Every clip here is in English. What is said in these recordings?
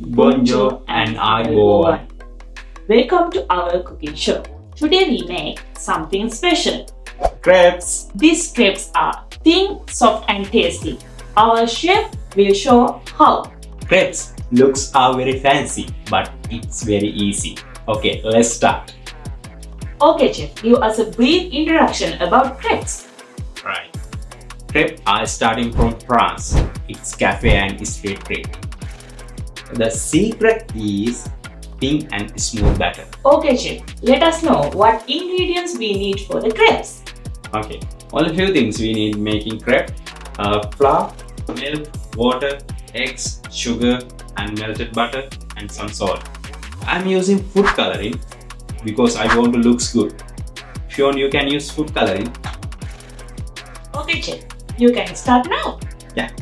Bonjour and Aiboan. Welcome to our cooking show. Today we make something special. Crepes. These crepes are thin, soft and tasty. Our chef will show how. Crepes looks are very fancy, but it's very easy. Okay, let's start. Okay, chef, give us a brief introduction about crepes. Right. Crepes are starting from France. It's cafe and street crepe. The secret is thin and smooth batter. Okay, chef, let us know what ingredients we need for the crepes. Okay, only few things we need making crepe: flour, milk, water, eggs, sugar, and melted butter, and some salt. I'm using food coloring because I want to look good. If you want, you can use food coloring. Okay, chef, you can start now. Yeah.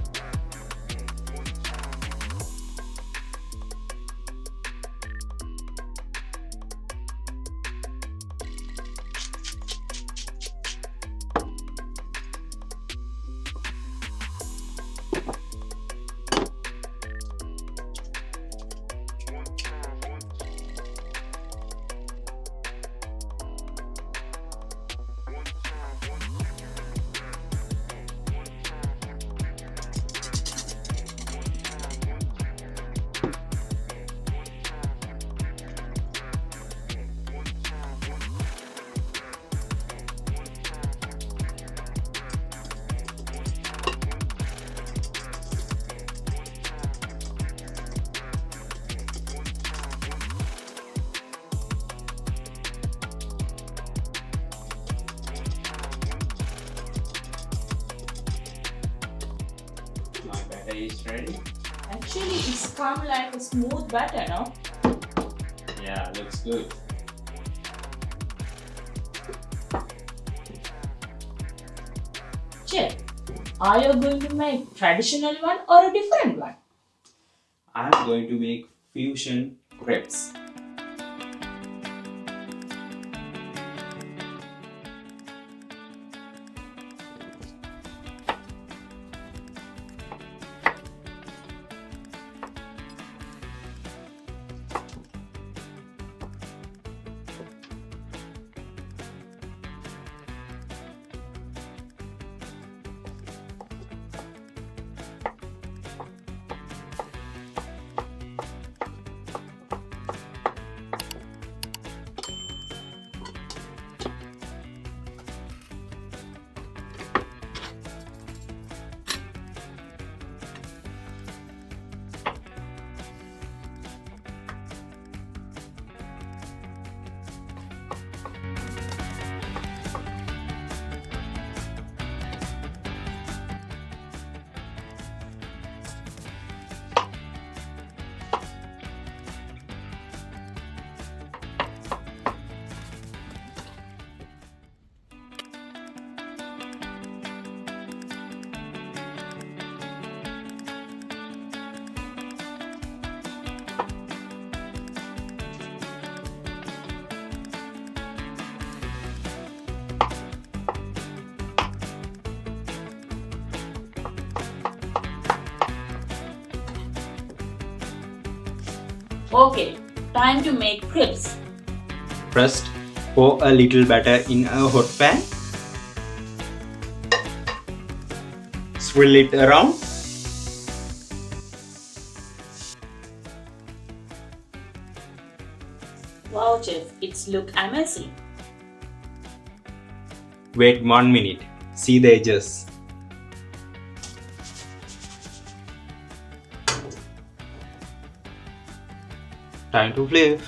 My batter is ready. Actually, it's come like a smooth batter, no? Yeah, looks good. Chef, are you going to make traditional one or a different one? I'm going to make fusion crepes. Okay, time to make crepes. First, pour a little batter in a hot pan. Swirl it around. Wow, chef, it's look amazing. Wait 1 minute. See the edges. Time to flip.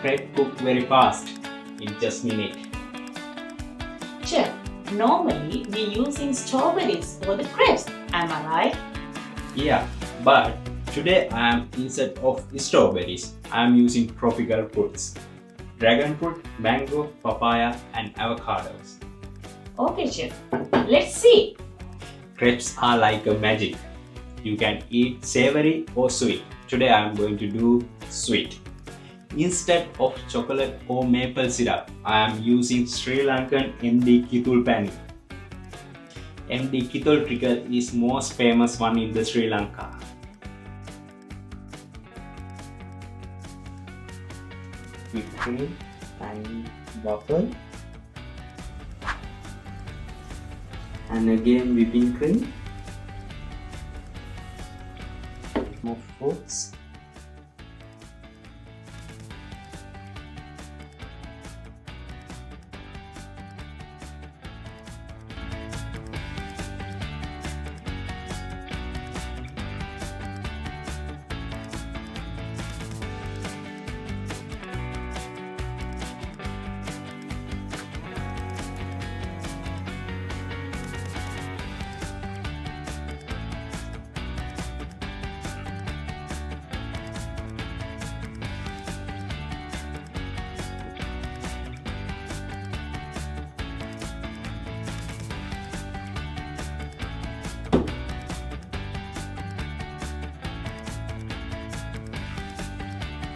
Crepe cook very fast in just minute. Chef, normally we using strawberries for the crepes. Am I right? Yeah, but today I am instead of strawberries, I am using tropical fruits. Dragon fruit, mango, papaya and avocados. Okay, chef. Let's see. Crepes are like a magic. You can eat savory or sweet. Today I am going to do sweet. Instead of chocolate or maple syrup, I am using Sri Lankan MD Kithul pani. MD Kithul trigger is most famous one in the Sri Lanka. Whipped cream and waffle, and again whipping cream, more fruits,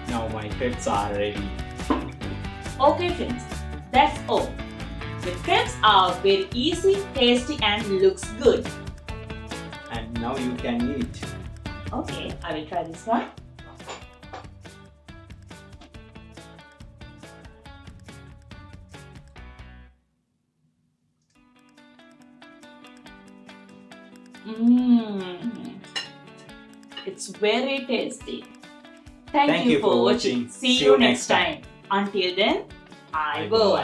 now my crepes are ready. Okay friends, that's all. The crepes are very easy, tasty and looks good. And now you can eat. Okay, I will try this one. It's very tasty. Thank you for watching. See you next time. Until then, I go.